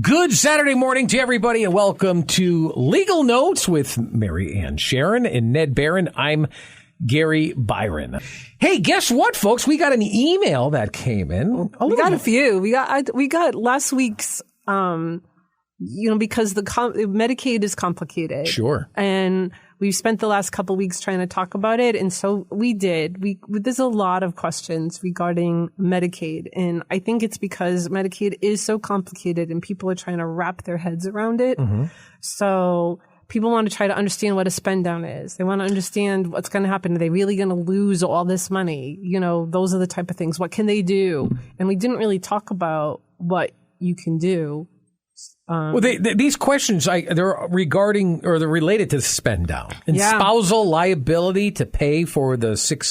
Good Saturday morning to everybody, and welcome to Legal Notes with Mary Ann Charron and Ned Barron. I'm Gary Byron. Hey, guess what, folks? We got an email that came in. We got a few. We got last week's, because the Medicaid is complicated. Sure. And we've spent the last couple of weeks trying to talk about it. And so we did. There's a lot of questions regarding Medicaid. And I think it's because Medicaid is so complicated and people are trying to wrap their heads around it. Mm-hmm. So people want to try to understand what a spend down is. They want to understand what's going to happen. Are they really going to lose all this money? Those are the type of things. What can they do? And we didn't really talk about what you can do. These questions, they're regarding, or they're related to spend down and spousal liability to pay for the sick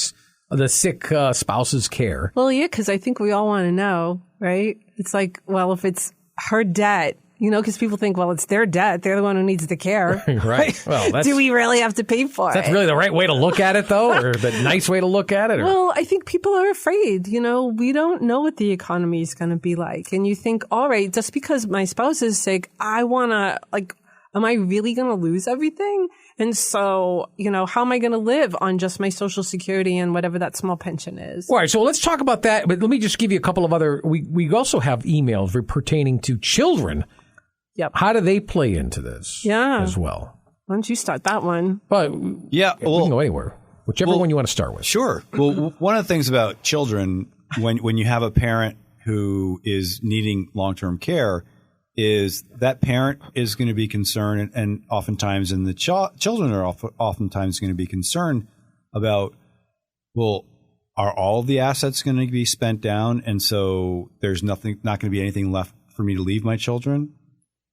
spouse's care. Well, yeah, because I think we all want to know, right? It's like, well, if it's her debt, because people think, well, it's their debt. They're the one who needs the care. Right. Well, do we really have to pay for it? That's really the right way to look at it, though, or the nice way to look at it? Or? Well, I think people are afraid. We don't know what the economy is going to be like. And you think, all right, just because my spouse is sick, I want to, am I really going to lose everything? And so, how am I going to live on just my Social Security and whatever that small pension is? All right, so let's talk about that. But let me just give you a couple of other, we also have emails pertaining to children. Yep. How do they play into this as well? Why don't you start that one? Well, we can go anywhere. Whichever one you want to start with. Sure. Well, one of the things about children, when you have a parent who is needing long-term care, is that parent is going to be concerned, and oftentimes, and the children are oftentimes going to be concerned about, well, are all the assets going to be spent down, and so there's not going to be anything left for me to leave my children?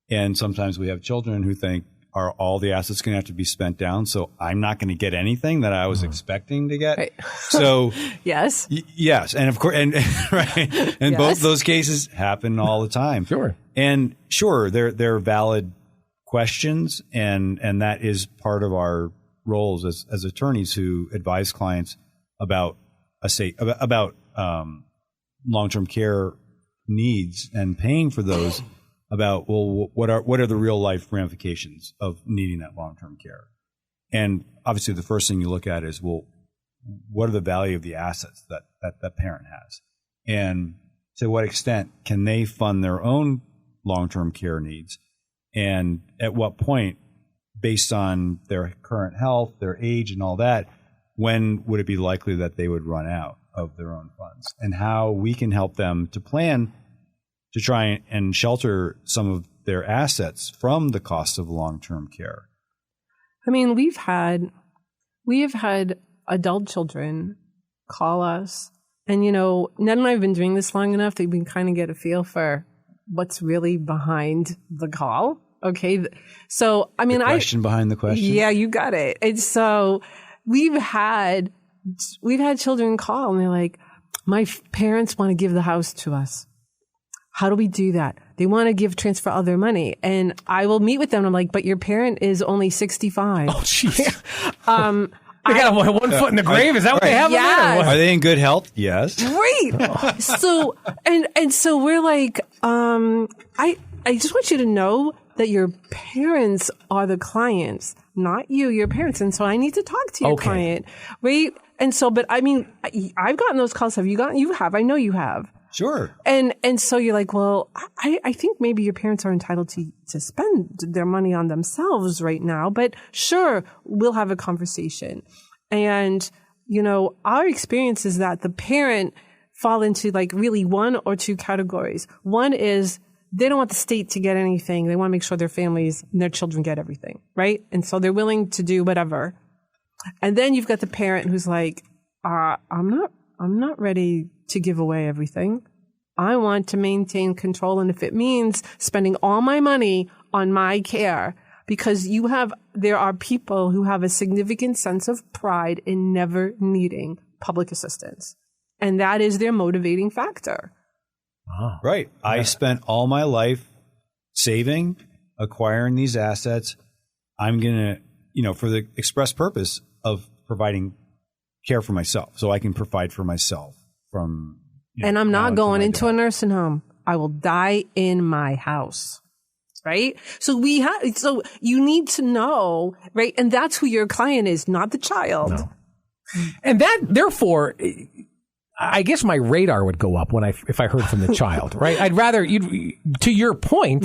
And sometimes we have children who think, are all the assets going to have to be spent down? So I'm not going to get anything that I was expecting to get. Right. So yes. Yes. And of course, and right. And both those cases happen all the time. Sure. And sure, they're valid questions. And that is part of our roles as attorneys who advise clients about long-term care needs and paying for those. About, well, what are the real life ramifications of needing that long-term care? And obviously the first thing you look at is, well, what are the value of the assets that parent has? And to what extent can they fund their own long-term care needs? And at what point, based on their current health, their age and all that, when would it be likely that they would run out of their own funds? And how we can help them to plan to try and shelter some of their assets from the cost of long-term care. I mean, we have had adult children call us, and Ned and I have been doing this long enough that we can kind of get a feel for what's really behind the call. Okay, so I mean, the question behind the question. Yeah, you got it. And so we've had children call, and they're like, "My parents want to give the house to us. How do we do that? They want to transfer all their money." And I will meet with them. And I'm like, but your parent is only 65. Oh, jeez. They got one foot in the grave. Is that what they have? Yeah. Are they in good health? Yes. Right. Oh. So, and so we're like, I just want you to know that your parents are the clients, not you, your parents. And so I need to talk to your client. Right. And so, but I mean, I've gotten those calls. Have you gotten? You have. I know you have. Sure. And so you're like, well, I think maybe your parents are entitled to spend their money on themselves right now, but sure, we'll have a conversation. And, our experience is that the parent fall into really one or two categories. One is they don't want the state to get anything. They want to make sure their families and their children get everything, right? And so they're willing to do whatever. And then you've got the parent who's like, I'm not ready to give away everything. I want to maintain control. And if it means spending all my money on my care, because there are people who have a significant sense of pride in never needing public assistance. And that is their motivating factor. Oh. Right. Yeah. I spent all my life saving, acquiring these assets. I'm going to, for the express purpose of providing care for myself, so I can provide for myself from. And I'm not going into a nursing home. I will die in my house. right? So you need to know, right? And that's who your client is, not the child. No. And that, therefore, I guess my radar would go up if I heard from the child, right? I'd rather, to your point,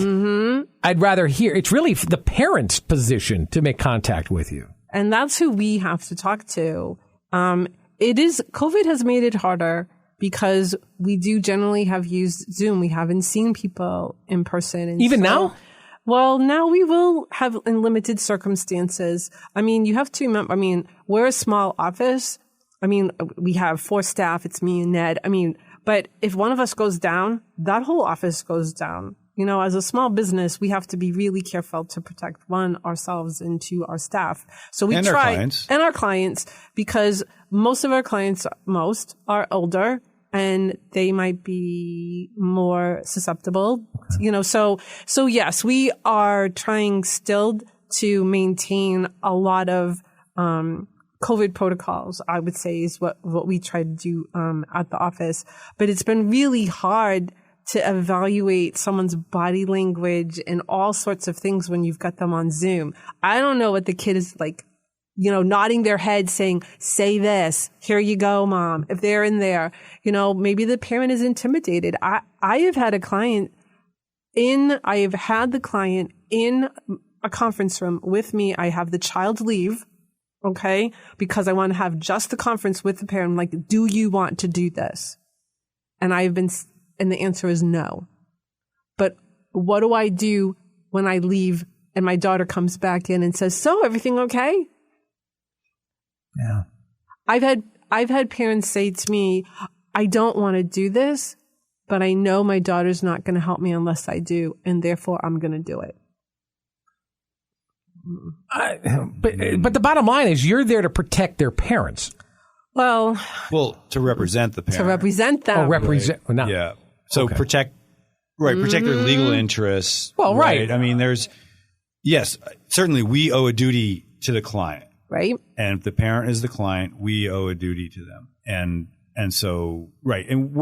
I'd rather hear, it's really the parent's position to make contact with you. And that's who we have to talk to. COVID has made it harder because we do generally have used Zoom. We haven't seen people in person. And even now? Well, now we will have in limited circumstances. I mean, you have to remember, we're a small office. We have 4 staff. It's me and Ned. But if one of us goes down, that whole office goes down. As a small business, we have to be really careful to protect, one, ourselves and two, our staff. So we try, and our clients, because most of our clients, are older and they might be more susceptible, So yes, we are trying still to maintain a lot of, COVID protocols, I would say, is what we try to do, at the office. But it's been really hard to evaluate someone's body language and all sorts of things when you've got them on Zoom. I don't know what the kid is like, nodding their head saying, say this, here you go, mom. If they're in there, maybe the parent is intimidated. I have had the client in a conference room with me. I have the child leave. Okay. Because I want to have just the conference with the parent. I'm like, do you want to do this? And the answer is no. But what do I do when I leave and my daughter comes back in and says, so everything okay? Yeah. I've had parents say to me, I don't want to do this, but I know my daughter's not going to help me unless I do, and therefore I'm going to do it. But the bottom line is you're there to protect their parents. Well, to represent the parent. To represent them. Right. No. Yeah. So protect their legal interests. Well, right. Yes, certainly we owe a duty to the client. Right. And if the parent is the client, we owe a duty to them. And so, right. And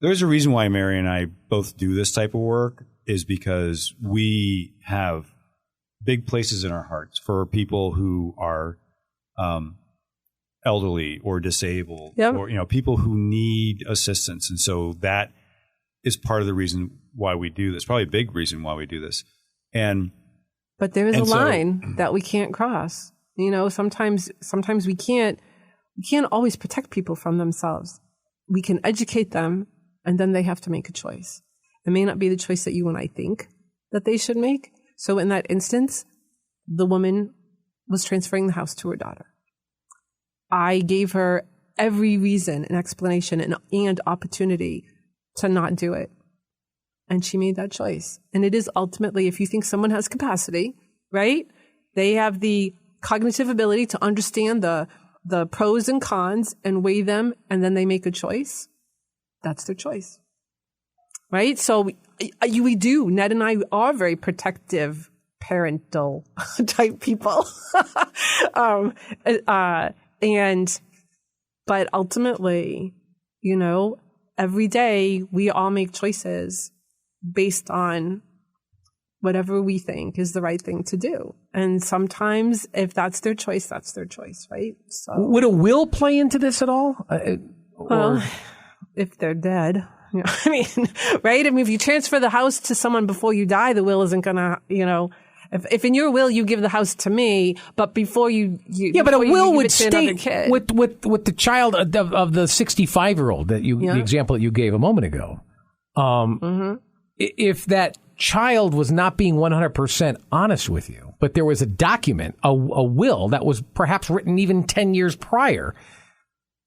there's a reason why Mary and I both do this type of work, is because we have big places in our hearts for people who are elderly or disabled, or people who need assistance. And so that is part of the reason why we do this, probably a big reason why we do this. But there is a line that we can't cross. Sometimes we can't always protect people from themselves. We can educate them, and then they have to make a choice. It may not be the choice that you and I think that they should make. So in that instance, the woman was transferring the house to her daughter. I gave her every reason and explanation and opportunity to not do it. And she made that choice. And it is ultimately, if you think someone has capacity, right? They have the cognitive ability to understand the pros and cons and weigh them, and then they make a choice. That's their choice. Right? So we do. Ned and I are very protective, parental type people. But ultimately, every day we all make choices based on whatever we think is the right thing to do. And sometimes if that's their choice, that's their choice, right? So would a will play into this at all? Well, if they're dead. Right? If you transfer the house to someone before you die, the will isn't gonna, if in your will you give the house to me, but before you but a will would state with the child of the 65-year-old that the example that you gave a moment ago. If that child was not being 100% honest with you, but there was a document, a will that was perhaps written even 10 years prior,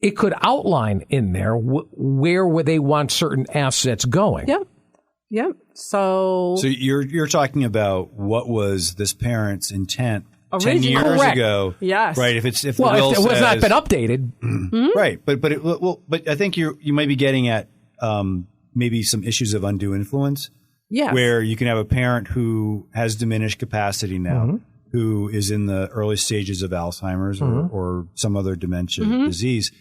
it could outline in there where would they want certain assets going. Yep. So you're talking about what was this parent's intent originally, 10 years ago? Yes. Right. If it was not been updated. Right. But I think you might be getting at maybe some issues of undue influence. Yes. Where you can have a parent who has diminished capacity now, who is in the early stages of Alzheimer's or some other dementia disease,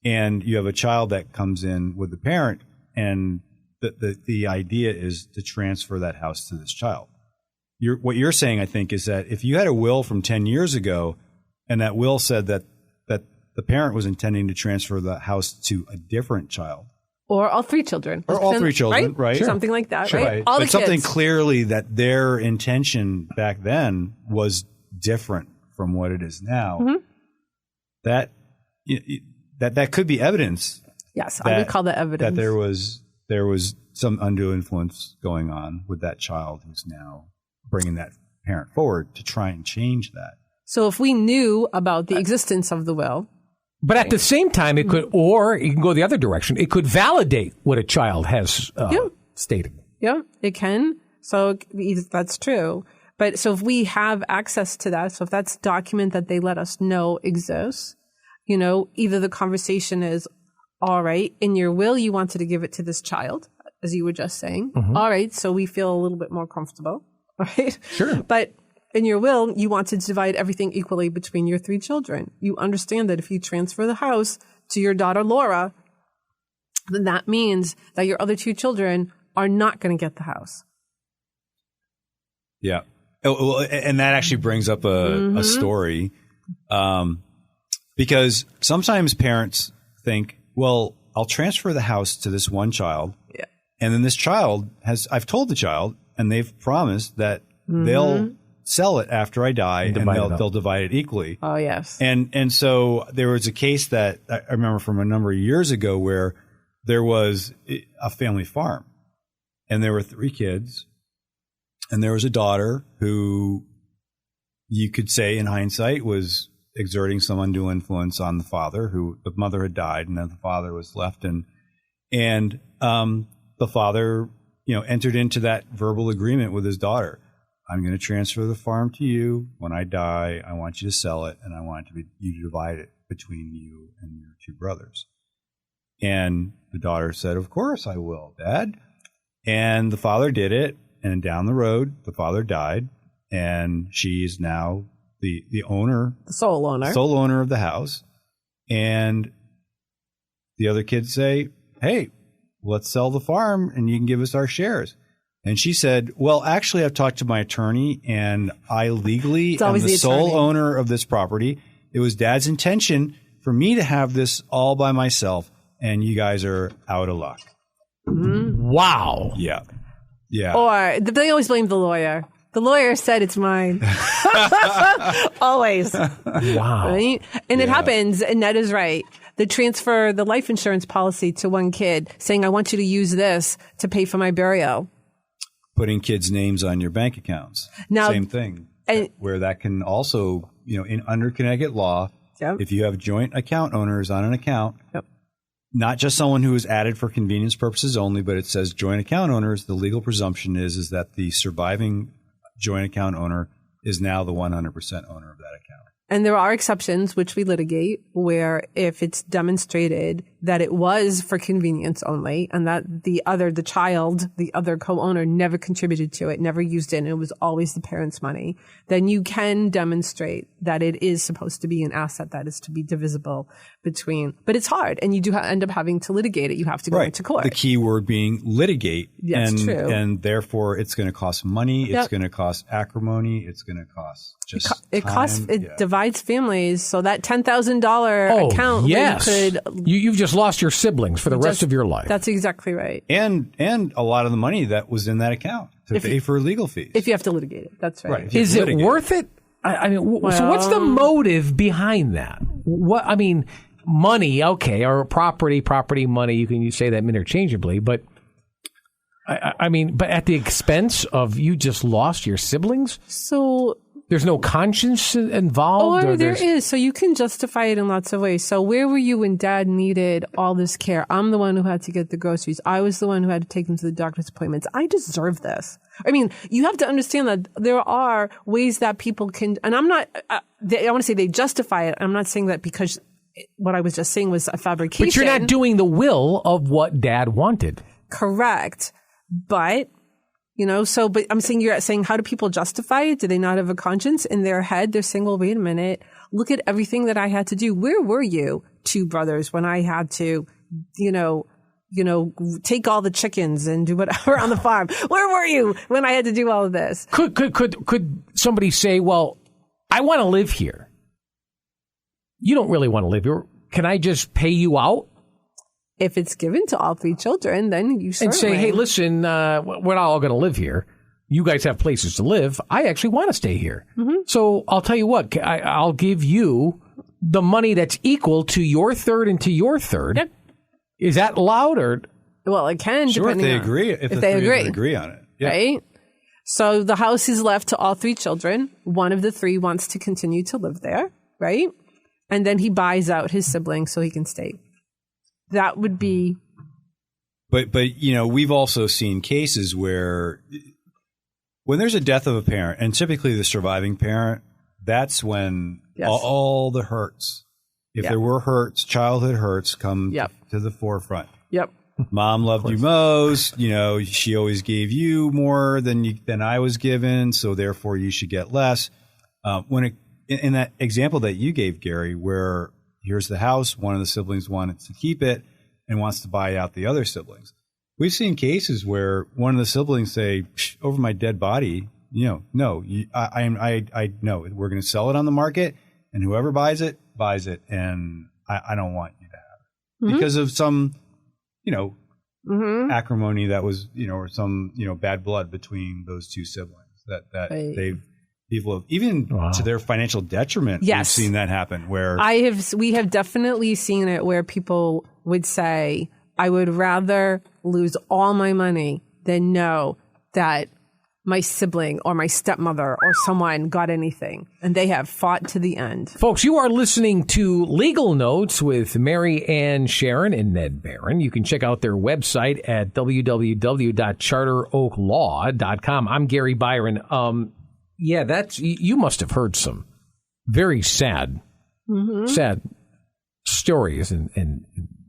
and you have a child that comes in with the parent, and the idea is to transfer that house to this child. what you're saying, I think, is that if you had a will from 10 years ago and that will said that the parent was intending to transfer the house to a different child. Or all three children. Or all three children, right? Sure. Something like that, right? Right. All but the something kids. clearly that their intention back then was different from what it is now. That could be evidence. Yes, I would call that evidence. That there was some undue influence going on with that child who's now bringing that parent forward to try and change that. So if we knew about the existence of the will. But at the same time, it could, or you can go the other direction. It could validate what a child has stated. Yeah, it can. So that's true. But so if we have access to that, so if that's a document that they let us know exists, either the conversation is, all right, in your will, you wanted to give it to this child, as you were just saying. All right, so we feel a little bit more comfortable, right? Sure. But in your will, you wanted to divide everything equally between your three children. You understand that if you transfer the house to your daughter, Laura, then that means that your other two children are not going to get the house. Yeah. Well, and that actually brings up a story. Because sometimes parents think, well, I'll transfer the house to this one child. Yeah. And then this child I've told the child, and they've promised that they'll sell it after I die, and they'll divide it equally. Oh, yes. And so there was a case that I remember from a number of years ago where there was a family farm, and there were 3 kids, and there was a daughter who you could say in hindsight was exerting some undue influence on the father, who the mother had died, and then the father was left, and the father, entered into that verbal agreement with his daughter. I'm going to transfer the farm to you. When I die, I want you to sell it, and I want you to divide it between you and your 2 brothers. And the daughter said, of course I will, Dad. And the father did it, and down the road, the father died, and she is now the owner. The sole owner. Sole owner of the house. And the other kids say, hey, let's sell the farm, and you can give us our shares. And she said, well, actually, I've talked to my attorney, and I legally am the sole owner of this property. It was Dad's intention for me to have this all by myself, and you guys are out of luck. Wow. Yeah. Yeah. Or they always blame the lawyer. The lawyer said it's mine. Always. Wow. Right? And it happens, and Ned is right. They transfer the life insurance policy to one kid, saying, I want you to use this to pay for my burial. Putting kids' names on your bank accounts. Now, same thing. Where that can also, under Connecticut law, if you have joint account owners on an account, not just someone who is added for convenience purposes only, but it says joint account owners, the legal presumption is that the surviving joint account owner is now the 100% owner of that account. And there are exceptions, which we litigate, where if it's demonstrated that it was for convenience only and that the other co-owner never contributed to it, never used it, and it was always the parent's money, then you can demonstrate that it is supposed to be an asset that is to be divisible between. But it's hard, and you do end up having to litigate it. You have to go into court. The key word being litigate. That's true. And therefore, it's going to cost money. It's going to cost acrimony. It's going to cost just time. It divides families. So that $10,000 account, yes. You've just lost your siblings for the rest of your life. That's exactly right. And a lot of the money that was in that account to pay for legal fees. If you have to litigate it, that's right. Is it worth it? So what's the motive behind that? Money, okay, or property, money. You can say that interchangeably, but but at the expense of you just lost your siblings. So there's no conscience involved? Or there is. So you can justify it in lots of ways. So where were you when Dad needed all this care? I'm the one who had to get the groceries. I was the one who had to take him to the doctor's appointments. I deserve this. You have to understand that there are ways that people can, and I'm not, I want to say they justify it. I'm not saying that because what I was just saying was a fabrication. But you're not doing the will of what Dad wanted. Correct. But but I'm saying, you're saying, how do people justify it? Do they not have a conscience in their head? They're saying, well, wait a minute, look at everything that I had to do. Where were you 2 brothers when I had to, take all the chickens and do whatever on the farm. Where were you when I had to do all of this? Could somebody say, well, I want to live here. You don't really want to live here. Can I just pay you out? If it's given to all 3 children, then you certainly. And say, hey, listen, we're not all going to live here. You guys have places to live. I actually want to stay here. Mm-hmm. So I'll tell you what, I'll give you the money that's equal to your third and to your third. Yep. Is that allowed or? Well, it can, sure, depending if they on, agree. If they agree on it. Yeah. Right? So the house is left to all 3 children. One of the 3 wants to continue to live there, right? And then he buys out his siblings so he can stay. That would be. But we've also seen cases where when there's a death of a parent, and typically the surviving parent, that's when all the hurts. If there were hurts, childhood hurts come to the forefront. Yep. Mom loved you most. She always gave you more than I was given, so therefore you should get less. In that example that you gave, Gary, where here's the house, one of the siblings wanted to keep it and wants to buy out the other siblings. We've seen cases where one of the siblings say, over my dead body, no, I know we're going to sell it on the market, and whoever buys it, and I don't want you to have it because of some, acrimony that was, or some, bad blood between those 2 siblings that people have, even to their financial detriment. Yes. We've seen that happen where we have definitely seen it where people would say, I would rather lose all my money than know that my sibling or my stepmother or someone got anything, and they have fought to the end. Folks, you are listening to Legal Notes with Mary Ann Charron and Ned Barron. You can check out their website at www.charteroaklaw.com. I'm Gary Byron. You must have heard some very sad stories and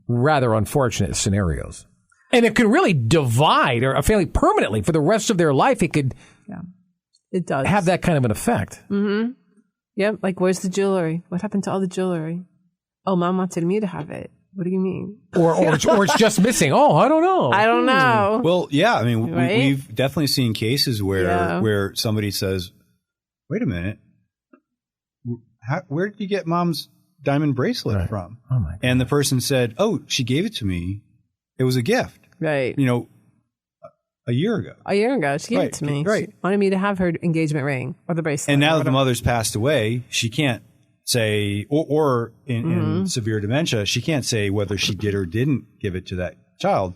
rather unfortunate scenarios. And it can really divide a family permanently for the rest of their life. It could it does have that kind of an effect. Mm-hmm. Yep. Like, where's the jewelry? What happened to all the jewelry? Oh, Mom wanted me to have it. What do you mean? Or it's just missing. Oh, I don't know. I don't know. Well, yeah. I mean, we've definitely seen cases where somebody says, wait a minute, where did you get Mom's diamond bracelet from? Oh my God. And the person said, oh, she gave it to me. It was a gift. Right. A year ago. She gave it to me. Right. She wanted me to have her engagement ring or the bracelet. And now that the mother's passed away, she can't say, or in severe dementia, she can't say whether she did or didn't give it to that child.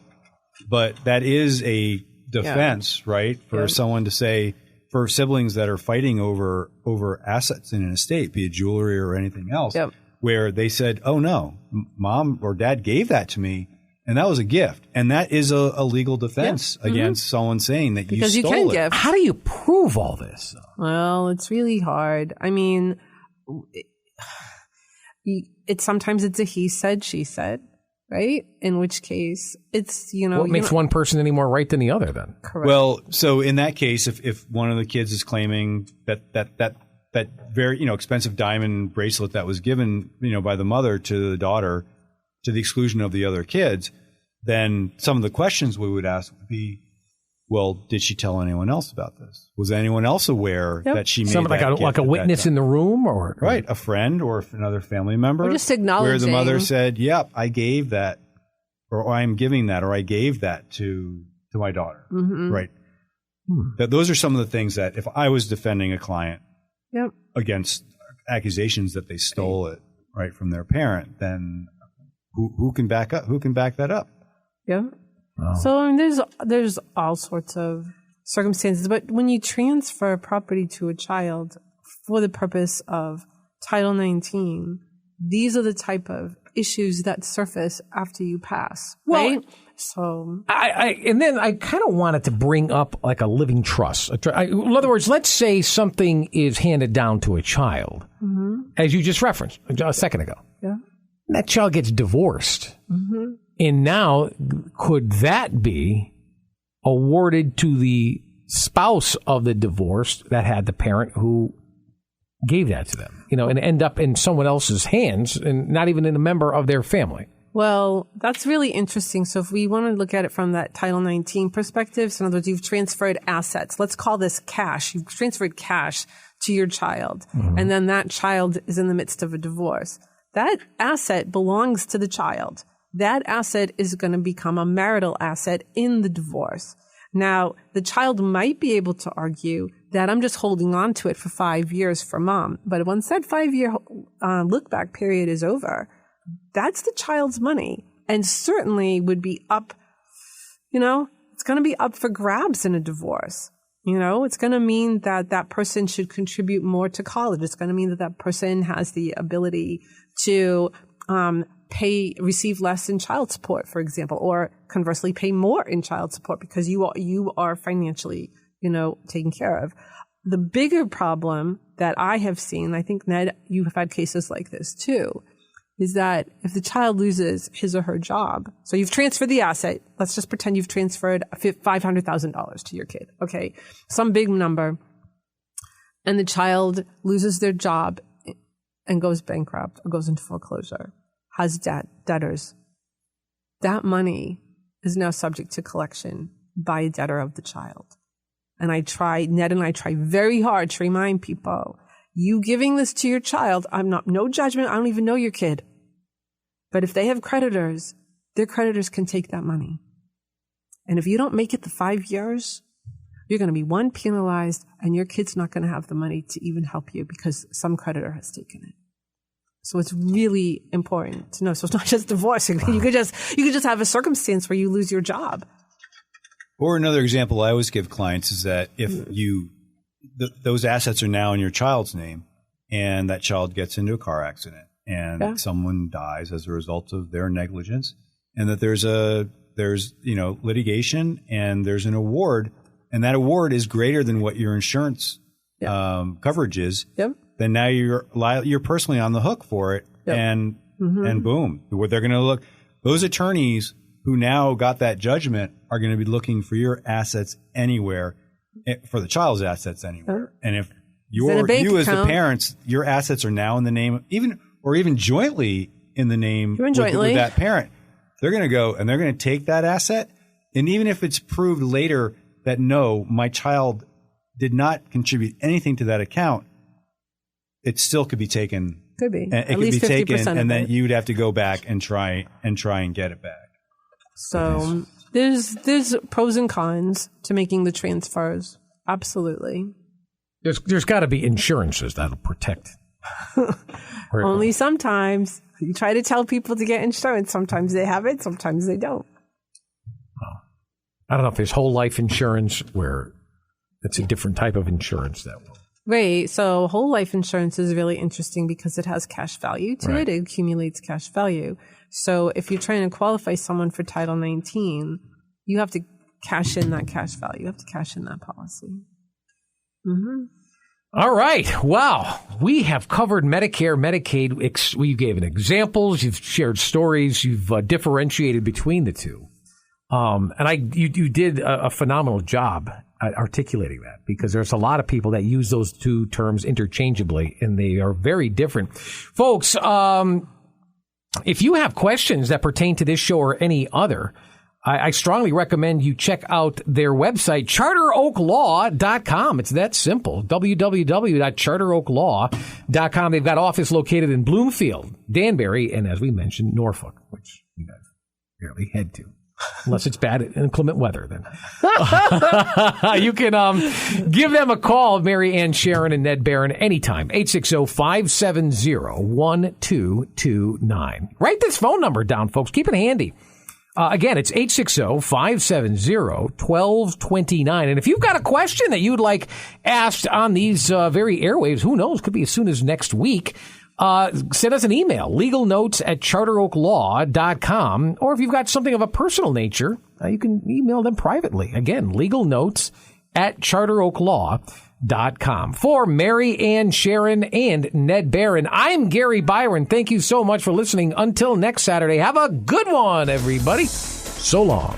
But that is a defense, right, for someone to say, for siblings that are fighting over assets in an estate, be it jewelry or anything else, where they said, oh, no, Mom or Dad gave that to me. And that was a gift. And that is a legal defense against someone saying that you stole it. Gift. How do you prove all this? Well, it's really hard. I mean, sometimes it's a he said, she said, right? In which case, it's, What makes one person any more right than the other then? Correct. Well, so in that case, if one of the kids is claiming that very, expensive diamond bracelet that was given, by the mother to the daughter, to the exclusion of the other kids, then some of the questions we would ask would be, well, did she tell anyone else about this? Was anyone else aware that she made somebody like a witness in the room, or a friend or another family member, or just acknowledging where the mother said, "Yep, I gave that, or I'm giving that, or I gave that to my daughter." Mm-hmm. Right. Those are some of the things that if I was defending a client against accusations that they stole it from their parent, then who can back that up? Yeah. Wow. So there's all sorts of circumstances, but when you transfer property to a child for the purpose of Title 19, these are the type of issues that surface after you pass, right? So and then I kind of wanted to bring up like a living trust. In other words, let's say something is handed down to a child, as you just referenced a second ago. Yeah. That child gets divorced. Mm-hmm. And now, could that be awarded to the spouse of the divorced that had the parent who gave that to them, and end up in someone else's hands and not even in a member of their family? Well, that's really interesting. So if we want to look at it from that Title 19 perspective, so in other words, you've transferred assets. Let's call this cash. You've transferred cash to your child, and then that child is in the midst of a divorce. That asset belongs to the child. That asset is going to become a marital asset in the divorce. Now, the child might be able to argue that I'm just holding on to it for 5 years for mom. But once that 5-year look-back period is over, that's the child's money, and certainly would be up, it's going to be up for grabs in a divorce. It's going to mean that that person should contribute more to college. It's going to mean that that person has the ability to receive less in child support, for example, or conversely pay more in child support because you are financially, taken care of. The bigger problem that I have seen, I think, Ned, you have had cases like this too, is that if the child loses his or her job, so you've transferred the asset, let's just pretend you've transferred $500,000 to your kid, okay, some big number, and the child loses their job and goes bankrupt or goes into foreclosure, has debtors. That money is now subject to collection by a debtor of the child. And Ned and I try very hard to remind people, you giving this to your child, no judgment, I don't even know your kid. But if they have creditors, their creditors can take that money. And if you don't make it the 5 years, you're going to be penalized, and your kid's not going to have the money to even help you because some creditor has taken it. So it's really important to know. So it's not just divorce. You could just have a circumstance where you lose your job. Or another example I always give clients is that if those assets are now in your child's name, and that child gets into a car accident, and someone dies as a result of their negligence, and that there's litigation and there's an award, and that award is greater than what your insurance coverage is, then now you're personally on the hook for it, and boom, they're going to look. Those attorneys who now got that judgment are going to be looking for your assets anywhere, for the child's assets anywhere, and if you as the parents, your assets are now in the name, even jointly in the name with that parent, they're going to go and they're going to take that asset. And even if it's proved later that no, my child did not contribute anything to that account, it still could be taken. Could be. It could be taken, and then you'd have to go back and try and get it back. So there's pros and cons to making the transfers. Absolutely. There's got to be insurances that'll protect. Only sometimes. You try to tell people to get insurance. Sometimes they have it. Sometimes they don't. Well, I don't know if there's whole life insurance where it's a different type of insurance that will. Right. So whole life insurance is really interesting because it has cash value to it. It accumulates cash value. So if you're trying to qualify someone for Title 19, you have to cash in that cash value. You have to cash in that policy. Mm-hmm. All right. Wow. We have covered Medicare, Medicaid. We gave examples. You've shared stories. You've differentiated between the two. And you did a phenomenal job at articulating that, because there's a lot of people that use those two terms interchangeably, and they are very different. Folks, if you have questions that pertain to this show or any other, I strongly recommend you check out their website, charteroaklaw.com. It's that simple. www.charteroaklaw.com. They've got office located in Bloomfield, Danbury, and as we mentioned, Norfolk, which you guys barely head to. Unless it's bad and inclement weather, then. You can give them a call, Mary Ann Charron and Ned Barron, anytime. 860-570-1229. Write this phone number down, folks. Keep it handy. Again, it's 860-570-1229. And if you've got a question that you'd like asked on these very airwaves, who knows, could be as soon as next week, send us an email, legalnotes@charteroaklaw.com. Or if you've got something of a personal nature, you can email them privately. Again, legalnotes@charteroaklaw.com. For Mary Ann Charron and Ned Barron, I'm Gary Byron. Thank you so much for listening. Until next Saturday, have a good one, everybody. So long.